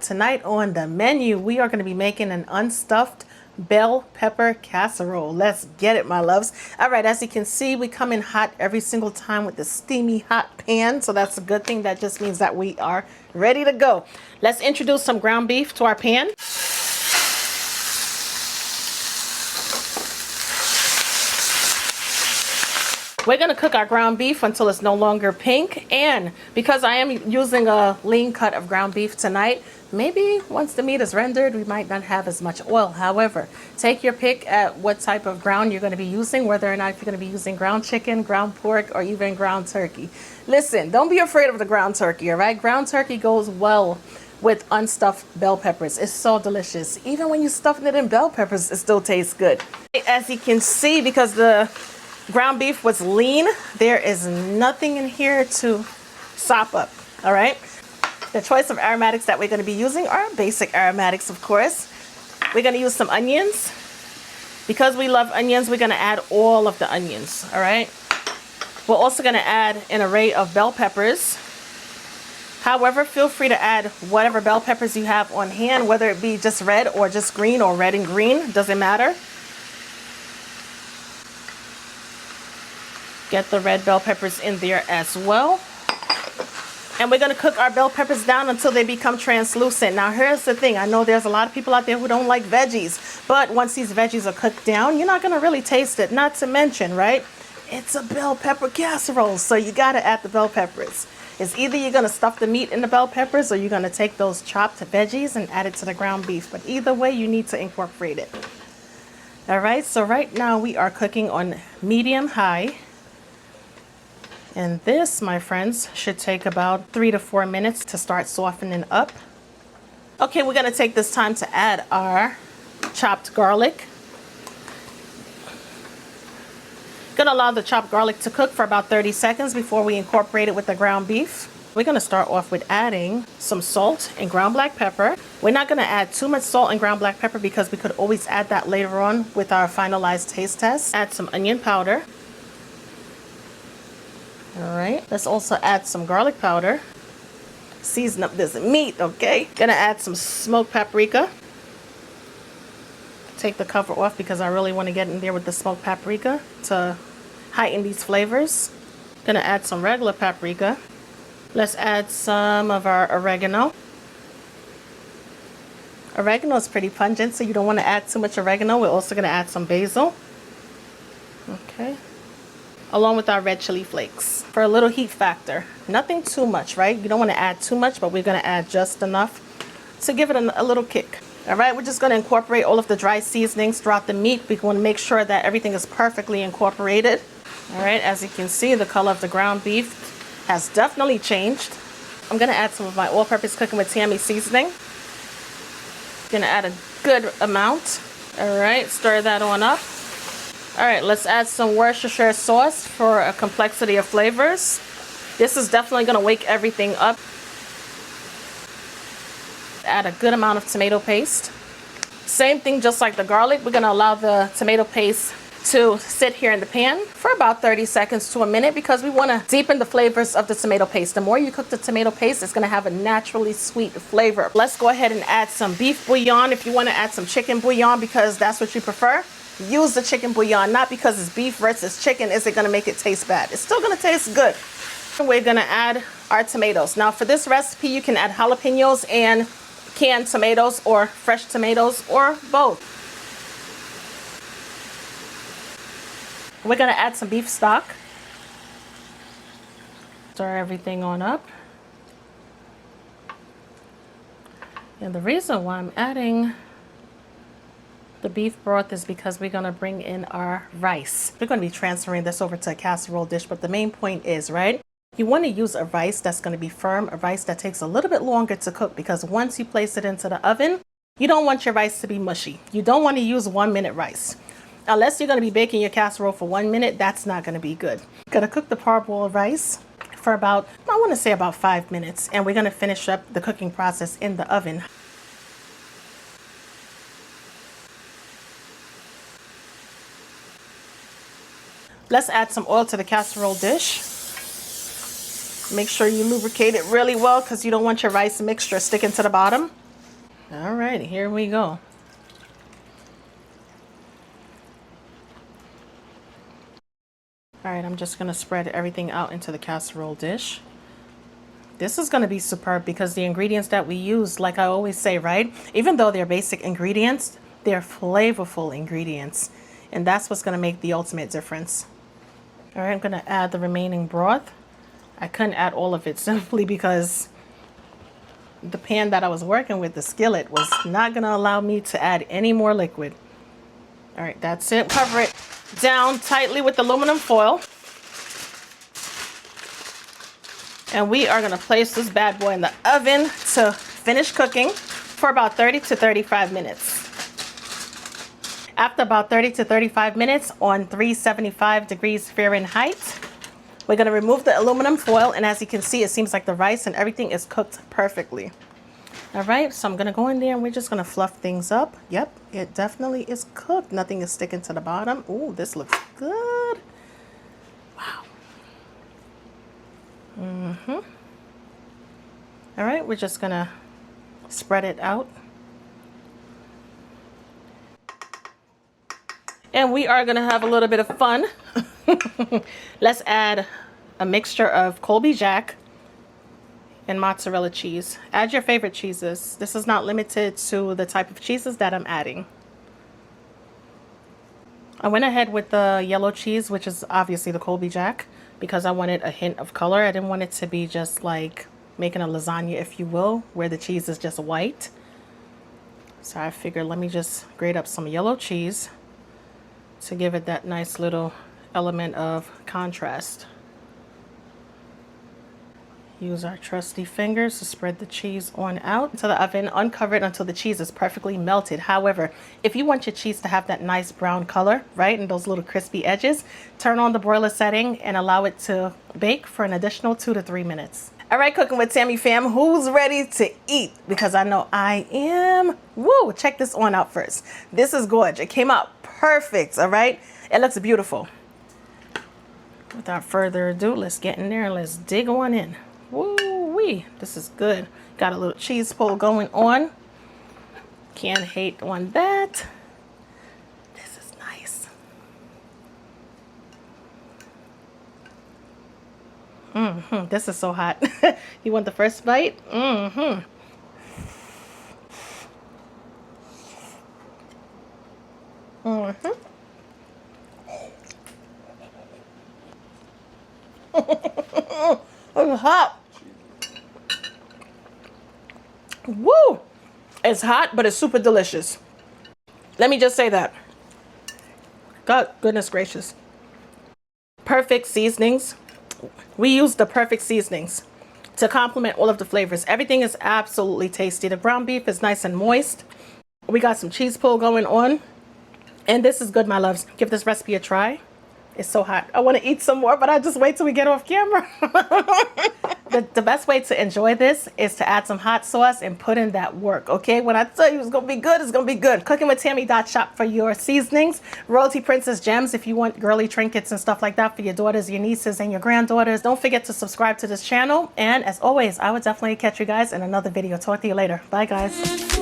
Tonight on the menu, we are going to be making an unstuffed bell pepper casserole. Let's get it, my loves. All right, as you can see, we come in hot every single time with the steamy hot pan. So that's a good thing. That just means that we are ready to go. Let's introduce some ground beef to our pan. We're going to cook our ground beef until it's no longer pink. And because I am using a lean cut of ground beef tonight, maybe once the meat is rendered, we might not have as much oil. However, take your pick at what type of ground you're going to be using, whether or not you're going to be using ground chicken, ground pork, or even ground turkey. Listen, don't be afraid of the ground turkey, all right? Ground turkey goes well with unstuffed bell peppers. It's so delicious. Even when you stuff it in bell peppers, it still tastes good. As you can see, because the ground beef was lean, there is nothing in here to sop up, all right? The choice of aromatics that we're going to be using are basic aromatics, of course. We're going to use some onions. Because we love onions, we're going to add all of the onions, all right? We're also going to add an array of bell peppers. However, feel free to add whatever bell peppers you have on hand, whether it be just red or just green or red and green, doesn't matter. Get the red bell peppers in there as well. And we're going to cook our bell peppers down until they become translucent. Now, here's the thing. I know there's a lot of people out there who don't like veggies. But once these veggies are cooked down, you're not going to really taste it. Not to mention, right? It's a bell pepper casserole. So you got to add the bell peppers. It's either you're going to stuff the meat in the bell peppers or you're going to take those chopped veggies and add it to the ground beef. But either way, you need to incorporate it. All right. So right now we are cooking on medium high. And this, my friends, should take about 3 to 4 minutes to start softening up. Okay, we're going to take this time to add our chopped garlic. Going to allow the chopped garlic to cook for about 30 seconds before we incorporate it with the ground beef. We're going to start off with adding some salt and ground black pepper. We're not going to add too much salt and ground black pepper because we could always add that later on with our finalized taste test. Add some onion powder. All right, let's also add some garlic powder. Season up this meat, okay? Gonna add some smoked paprika. Take the cover off because I really want to get in there with the smoked paprika to heighten these flavors. Gonna add some regular paprika. Let's add some of our oregano. Oregano is pretty pungent, so you don't want to add too much oregano. We're also gonna add some basil. Okay. Along with our red chili flakes for a little heat factor. Nothing too much, right? You don't want to add too much, but we're going to add just enough to give it a little kick. All right, we're just going to incorporate all of the dry seasonings throughout the meat. We want to make sure that everything is perfectly incorporated. All right, as you can see, the color of the ground beef has definitely changed. I'm going to add some of my all-purpose cooking with Tammy seasoning. Going to add a good amount. All right, stir that on up. All right, let's add some Worcestershire sauce for a complexity of flavors. This is definitely going to wake everything up. Add a good amount of tomato paste. Same thing, just like the garlic, we're going to allow the tomato paste to sit here in the pan for about 30 seconds to a minute because we want to deepen the flavors of the tomato paste. The more you cook the tomato paste, it's going to have a naturally sweet flavor. Let's go ahead and add some beef bouillon. If you want to add some chicken bouillon because that's what you prefer, use the chicken bouillon. Not because it's beef versus chicken is it going to make it taste bad. It's still going to taste good. We're going to add our tomatoes. Now for this recipe, you can add jalapenos and canned tomatoes or fresh tomatoes or both. We're going to add some beef stock. Stir everything on up. And the reason why I'm adding the beef broth is because we're going to bring in our rice. We're going to be transferring this over to a casserole dish, but the main point is, right, you want to use a rice that's going to be firm, a rice that takes a little bit longer to cook because once you place it into the oven, you don't want your rice to be mushy. You don't want to use 1 minute rice. Unless you're going to be baking your casserole for 1 minute, that's not going to be good. Going to cook the parboiled rice for about, I want to say about 5 minutes, and we're going to finish up the cooking process in the oven. Let's add some oil to the casserole dish. Make sure you lubricate it really well because you don't want your rice mixture sticking to the bottom. All right, here we go. All right, I'm just gonna spread everything out into the casserole dish. This is gonna be superb because the ingredients that we use, like I always say, right? Even though they're basic ingredients, they're flavorful ingredients. And that's what's gonna make the ultimate difference. All right, I'm gonna add the remaining broth. I couldn't add all of it simply because the pan that I was working with, the skillet, was not gonna allow me to add any more liquid. All right, that's it. Cover it down tightly with aluminum foil. And we are gonna place this bad boy in the oven to finish cooking for about 30 to 35 minutes. After about 30 to 35 minutes on 375 degrees Fahrenheit, we're gonna remove the aluminum foil, and as you can see, it seems like the rice and everything is cooked perfectly. All right, so I'm gonna go in there and we're just gonna fluff things up. Yep, it definitely is cooked. Nothing is sticking to the bottom. Ooh, this looks good. Wow. All right, we're just gonna spread it out. And we are gonna have a little bit of fun. Let's add a mixture of Colby Jack and mozzarella cheese. Add your favorite cheeses. This is not limited to the type of cheeses that I'm adding. I went ahead with the yellow cheese, which is obviously the Colby Jack, because I wanted a hint of color. I didn't want it to be just like making a lasagna, if you will, where the cheese is just white. So I figured let me just grate up some yellow cheese to give it that nice little element of contrast. Use our trusty fingers to spread the cheese on out into the oven. Uncover it until the cheese is perfectly melted. However, if you want your cheese to have that nice brown color, right, and those little crispy edges, turn on the broiler setting and allow it to bake for an additional 2 to 3 minutes. All right, Cooking with Tammy fam, who's ready to eat? Because I know I am. Woo, check this one out first. This is gorgeous. It came out perfect, all right? It looks beautiful. Without further ado, let's get in there and let's dig on in. Woo-wee, this is good. Got a little cheese pull going on. Can't hate on that. This is nice. This is so hot. You want the first bite? Mm-hmm. It's hot. Woo! It's hot, but it's super delicious. Let me just say that. God, goodness gracious. Perfect seasonings. We use the perfect seasonings to complement all of the flavors. Everything is absolutely tasty. The ground beef is nice and moist. We got some cheese pull going on. And this is good, my loves. Give this recipe a try. It's so hot. I want to eat some more, but I just wait till we get off camera. The best way to enjoy this is to add some hot sauce and put in that work, okay? When I tell you it's going to be good, it's going to be good. CookingWithTammy.shop for your seasonings. Royalty Princess Gems if you want girly trinkets and stuff like that for your daughters, your nieces, and your granddaughters. Don't forget to subscribe to this channel. And as always, I would definitely catch you guys in another video. Talk to you later. Bye, guys.